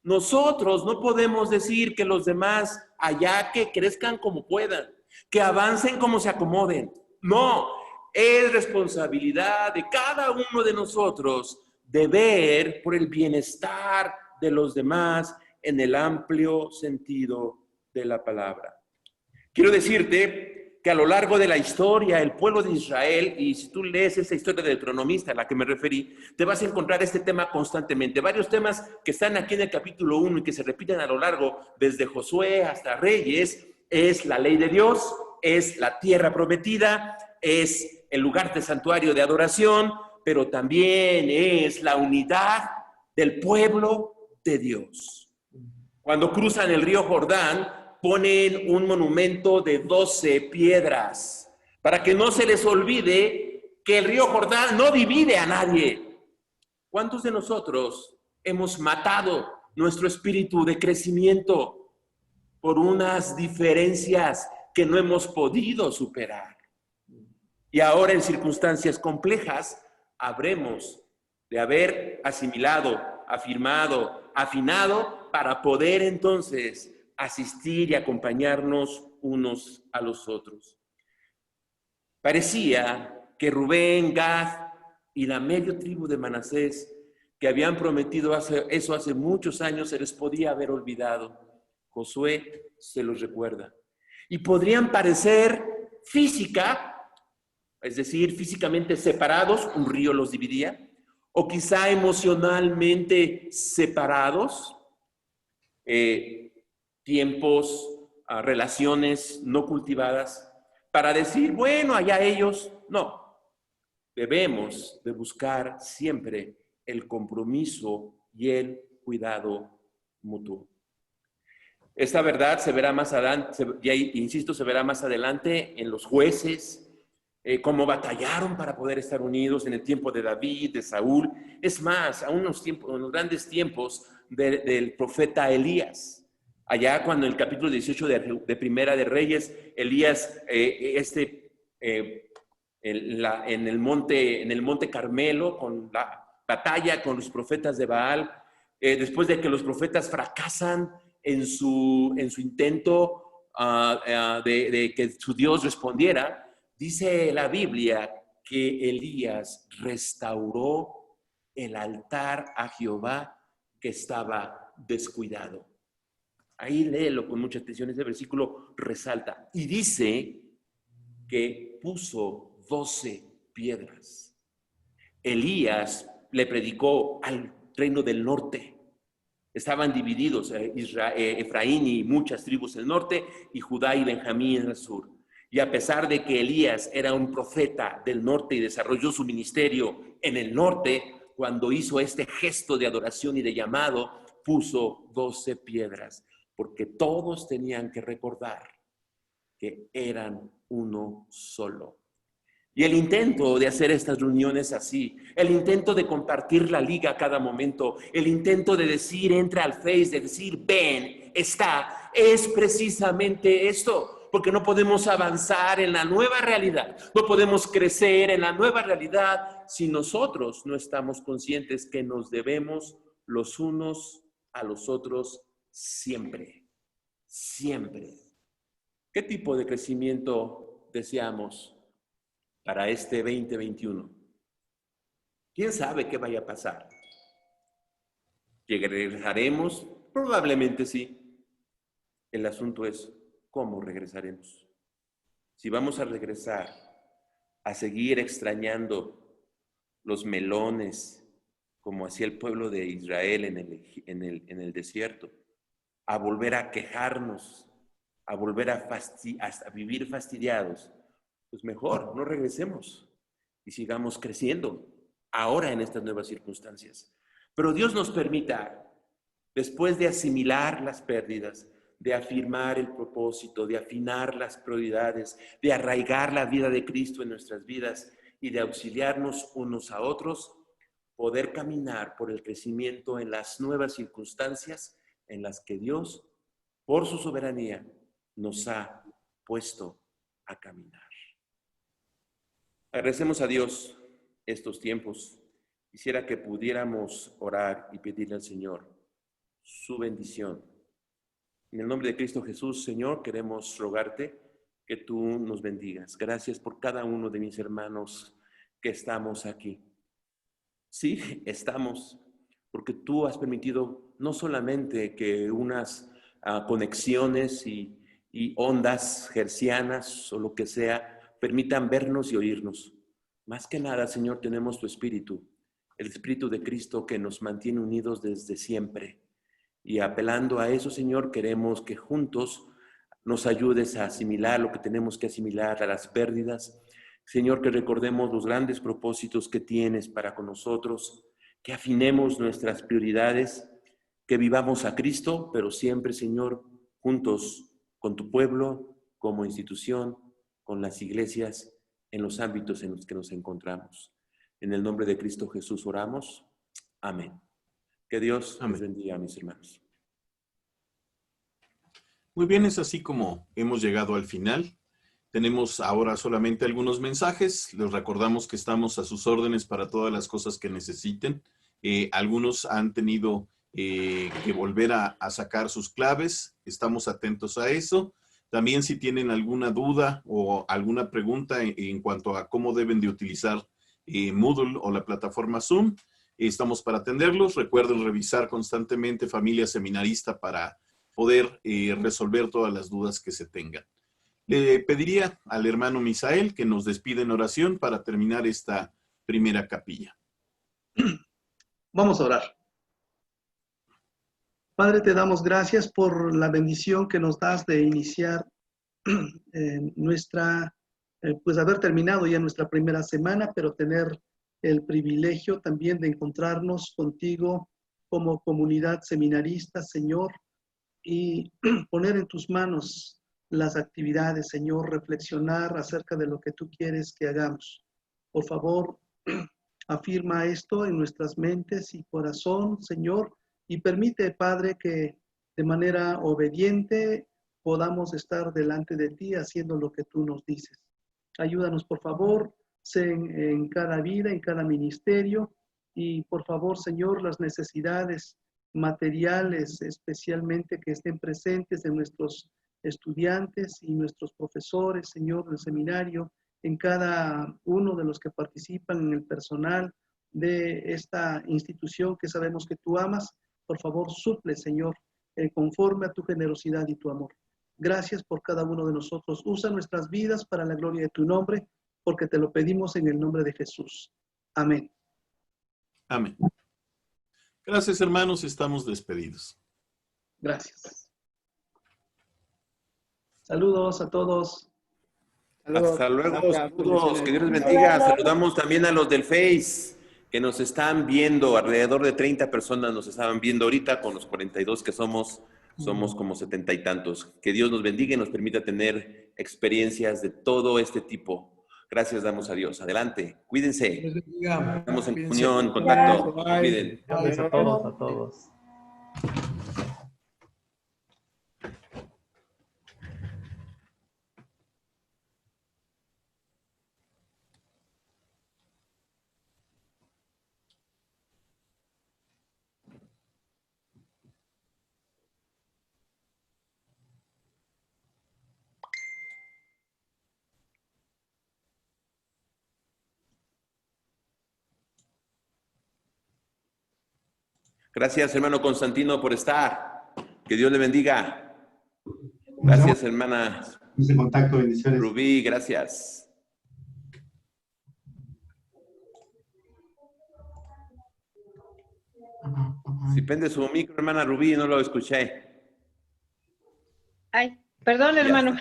Nosotros no podemos decir que los demás allá que crezcan como puedan, que avancen como se acomoden. No, es responsabilidad de cada uno de nosotros de ver por el bienestar de los demás en el amplio sentido de la palabra. Quiero decirte que a lo largo de la historia, el pueblo de Israel, y si tú lees esa historia del cronomista a la que me referí, te vas a encontrar este tema constantemente. Varios temas que están aquí en el capítulo 1 y que se repiten a lo largo, desde Josué hasta Reyes, es la ley de Dios, es la tierra prometida, es el lugar de santuario de adoración, pero también es la unidad del pueblo de Dios. Cuando cruzan el río Jordán, ponen un monumento de 12 piedras para que no se les olvide que el río Jordán no divide a nadie. ¿Cuántos de nosotros hemos matado nuestro espíritu de crecimiento por unas diferencias que no hemos podido superar? Y ahora en circunstancias complejas habremos de haber asimilado, afirmado, afinado, para poder entonces asistir y acompañarnos unos a los otros. Parecía que Rubén, Gad y la media tribu de Manasés, que habían prometido eso hace muchos años, se les podía haber olvidado. Josué se los recuerda. Y podrían parecer es decir, físicamente separados, un río los dividía, o quizá emocionalmente separados, tiempos, relaciones no cultivadas, para decir, bueno, allá ellos. No, debemos de buscar siempre el compromiso y el cuidado mutuo. Esta verdad se verá más adelante, insisto, se verá más adelante en los jueces, cómo batallaron para poder estar unidos en el tiempo de David, de Saúl. Es más, en los grandes tiempos del profeta Elías. Allá cuando en el capítulo 18 de Primera de Reyes, Elías, en el monte Carmelo, con la batalla con los profetas de Baal, después de que los profetas fracasan en su intento de que su Dios respondiera, dice la Biblia que Elías restauró el altar a Jehová que estaba descuidado. Ahí léelo con mucha atención, ese versículo resalta. Y dice que puso 12 piedras. Elías le predicó al reino del norte. Estaban divididos Efraín y muchas tribus del norte, y Judá y Benjamín en el sur. Y a pesar de que Elías era un profeta del norte y desarrolló su ministerio en el norte, cuando hizo este gesto de adoración y de llamado, puso 12 piedras, porque todos tenían que recordar que eran uno solo. Y el intento de hacer estas reuniones así, el intento de compartir la liga a cada momento, el intento de decir, entra al Face, de decir, ven, está, es precisamente esto, porque no podemos avanzar en la nueva realidad, no podemos crecer en la nueva realidad si nosotros no estamos conscientes que nos debemos los unos a los otros siempre, siempre. ¿Qué tipo de crecimiento deseamos para este 2021? ¿Quién sabe qué vaya a pasar? ¿Regresaremos? Probablemente sí. El asunto es cómo regresaremos. Si vamos a regresar a seguir extrañando los melones, como hacía el pueblo de Israel en el desierto, a volver a quejarnos, a volver a vivir fastidiados, pues mejor no regresemos y sigamos creciendo ahora en estas nuevas circunstancias. Pero Dios nos permita, después de asimilar las pérdidas, de afirmar el propósito, de afinar las prioridades, de arraigar la vida de Cristo en nuestras vidas y de auxiliarnos unos a otros, poder caminar por el crecimiento en las nuevas circunstancias en las que Dios, por su soberanía, nos ha puesto a caminar. Agradecemos a Dios estos tiempos. Quisiera que pudiéramos orar y pedirle al Señor su bendición. En el nombre de Cristo Jesús, Señor, queremos rogarte que tú nos bendigas. Gracias por cada uno de mis hermanos que estamos aquí. Sí, estamos, porque tú has permitido no solamente que unas conexiones y ondas hercianas o lo que sea permitan vernos y oírnos. Más que nada, Señor, tenemos tu Espíritu, el Espíritu de Cristo que nos mantiene unidos desde siempre. Y apelando a eso, Señor, queremos que juntos nos ayudes a asimilar lo que tenemos que asimilar, a las pérdidas. Señor, que recordemos los grandes propósitos que tienes para con nosotros, que afinemos nuestras prioridades, que vivamos a Cristo, pero siempre, Señor, juntos con tu pueblo, como institución, con las iglesias, en los ámbitos en los que nos encontramos. En el nombre de Cristo Jesús oramos. Amén. Que Dios nos bendiga, mis hermanos. Muy bien, es así como hemos llegado al final Tenemos ahora solamente algunos mensajes. Les recordamos que estamos a sus órdenes para todas las cosas que necesiten. Algunos han tenido que volver a sacar sus claves. Estamos atentos a eso. También si tienen alguna duda o alguna pregunta en cuanto a cómo deben de utilizar Moodle o la plataforma Zoom, estamos para atenderlos. Recuerden revisar constantemente Familia Seminarista para poder resolver todas las dudas que se tengan. Le pediría al hermano Misael que nos despida en oración para terminar esta primera capilla. Vamos a orar. Padre, te damos gracias por la bendición que nos das de iniciar pues haber terminado ya nuestra primera semana, pero tener el privilegio también de encontrarnos contigo como comunidad seminarista, Señor, y poner en tus manos las actividades, Señor, reflexionar acerca de lo que tú quieres que hagamos. Por favor, afirma esto en nuestras mentes y corazón, Señor, y permite, Padre, que de manera obediente podamos estar delante de ti haciendo lo que tú nos dices. Ayúdanos, por favor, en cada vida, en cada ministerio, y por favor, Señor, las necesidades materiales, especialmente que estén presentes en nuestros estudiantes y nuestros profesores, Señor, del seminario, en cada uno de los que participan en el personal de esta institución que sabemos que tú amas. Por favor, suple, Señor, conforme a tu generosidad y tu amor. Gracias por cada uno de nosotros. Usa nuestras vidas para la gloria de tu nombre, porque te lo pedimos en el nombre de Jesús. Amén. Amén. Gracias, hermanos. Estamos despedidos. Gracias. Saludos a todos. Hasta luego, saludos, que Dios les bendiga. Saludamos también a los del Face, que nos están viendo, alrededor de 30 personas nos estaban viendo ahorita, con los 42 que somos como 70 y tantos. Que Dios nos bendiga y nos permita tener experiencias de todo este tipo. Gracias damos a Dios. Adelante, cuídense. Estamos en comunión, en contacto. Cuiden. Gracias a todos. Gracias, hermano Constantino, por estar. Que Dios le bendiga. Gracias, hermana. Estamos en contacto, bendiciones. Rubí, gracias. Si prende su micro, hermana Rubí, no lo escuché. Ay, perdón, hermano.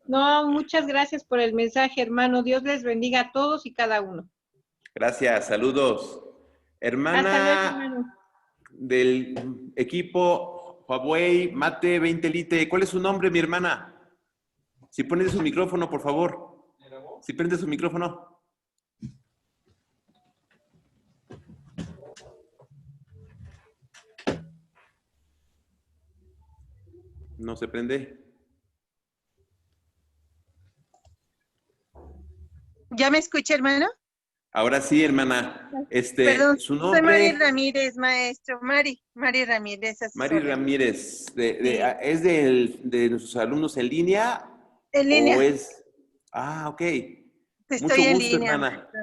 No, muchas gracias por el mensaje, hermano. Dios les bendiga a todos y cada uno. Gracias, saludos. Hermana Hasta luego, hermano. Del equipo Huawei Mate 20 Lite, ¿cuál es su nombre, mi hermana? Si prende su micrófono, por favor. Si prende su micrófono. No se prende. ¿Ya me escucha, hermano? Ahora sí, hermana. Perdón, su soy Mari nombre. Ramírez, maestro. Mari Ramírez. Mari Ramírez. ¿Es de nuestros alumnos en línea? En línea. ¿O es? Ah, ok. Estoy Mucho en gusto, línea, hermana. maestro.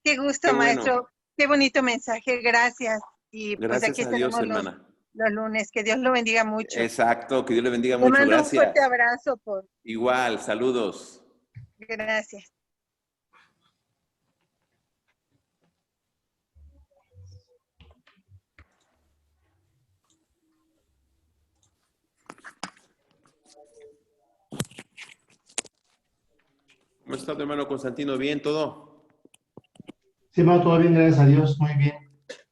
Qué gusto, Qué bueno. maestro. Qué bonito mensaje. Gracias. Y pues Gracias aquí a Dios, estaremos hermana. los lunes. Que Dios lo bendiga mucho. Exacto, que Dios le bendiga Le mucho. mando un Gracias. fuerte abrazo. Igual, saludos. Gracias. ¿Cómo está tu hermano Constantino? ¿Bien todo? Sí, hermano, todo bien, gracias a Dios, muy bien.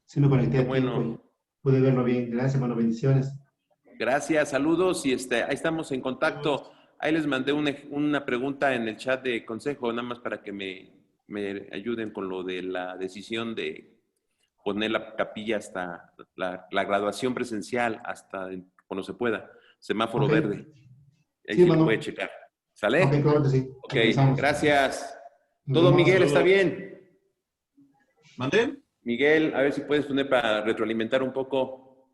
Sí me conecté Qué a tiempo bueno. y pude verlo bien. Gracias, hermano, bendiciones. Gracias, saludos y ahí estamos en contacto. Ahí les mandé una pregunta en el chat de consejo, nada más para que me ayuden con lo de la decisión de poner la capilla hasta la graduación presencial, hasta cuando se pueda. Semáforo Ok. verde. Ahí Sí, sí lo hermano. puede checar. ¿Sale? Ok, claro que sí. Ok, Empezamos. gracias. Nos ¿Todo, vemos. Miguel, está bien? ¿Mandé? Miguel, a ver si puedes poner para retroalimentar un poco.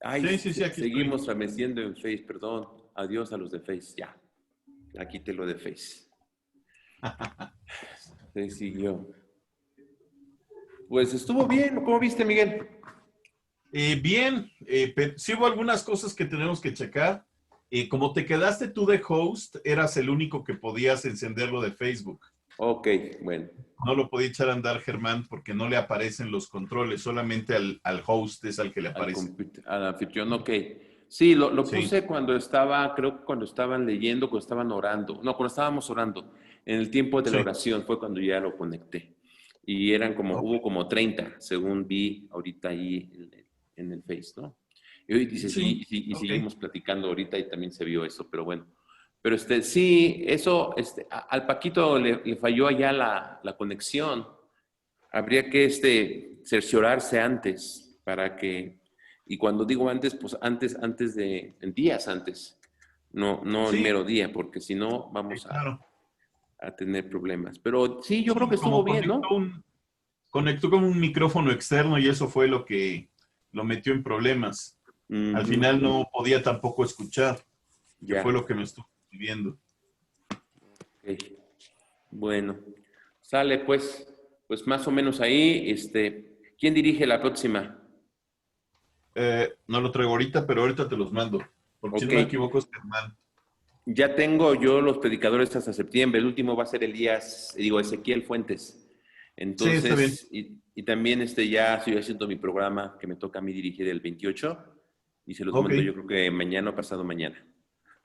Ay, Sí, aquí seguimos estoy. transmitiendo en Face, perdón. Adiós a los de Face, ya. Aquí te lo de Face. Se siguió. Pues estuvo bien, ¿cómo viste, Miguel? Bien, pero sí hubo algunas cosas que tenemos que checar. Como te quedaste tú de host, eras el único que podías encenderlo de Facebook. Ok, bueno. No lo podía echar a andar Germán porque no le aparecen los controles, solamente al host es al que le aparece. Al anfitrión, ok. Sí, lo Sí. puse cuando estaba, creo que cuando estaban leyendo, cuando estaban orando. No, cuando estábamos orando. En el tiempo de la Sí. oración fue cuando ya lo conecté. Y eran como, hubo como 30, según vi ahorita ahí en el Face, ¿no? Y hoy dice, Sí, y ok. seguimos platicando ahorita y también se vio eso, pero bueno. Pero sí, eso, al Paquito le falló allá la conexión. Habría que cerciorarse antes para que, y cuando digo antes, pues antes en días antes, no el Sí. mero día, porque si no vamos Sí, claro. a tener problemas. Pero sí, yo creo Sí, que estuvo como bien, ¿no? conectó con un micrófono externo y eso fue lo que lo metió en problemas. Al final no podía tampoco escuchar, que Ya. fue lo que me estuvo viendo. Ok. Bueno, sale pues más o menos ahí, ¿quién dirige la próxima? No lo traigo ahorita, pero ahorita te los mando. Porque si no Ok. me equivoco es Germán. Ya tengo yo los predicadores hasta septiembre. El último va a ser Ezequiel Fuentes. Entonces, Sí, está bien. y también ya estoy haciendo mi programa que me toca a mí dirigir el 28 y se los Ok. mando yo creo que mañana o pasado mañana.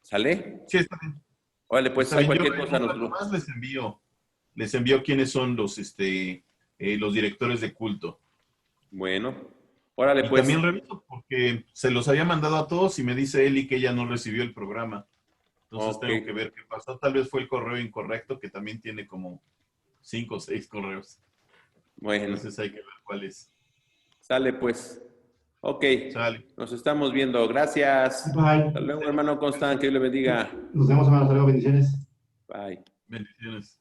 ¿Sale? Sí, está bien. Órale, pues Está bien. cualquier Yo cosa más les envío quiénes son los directores de culto. Bueno, órale, Y pues. también reviso porque se los había mandado a todos y me dice Eli que ella no recibió el programa. Entonces Ok. tengo que ver qué pasó. Tal vez fue el correo incorrecto, que también tiene como 5 o 6 correos. Bueno. Entonces hay que ver cuál es. Sale, pues. Ok. Sale. Nos estamos viendo. Gracias. Bye. Hasta luego, hermano Constant. Que Dios le bendiga. Nos vemos, hermanos. Hasta luego. Bendiciones. Bye. Bendiciones.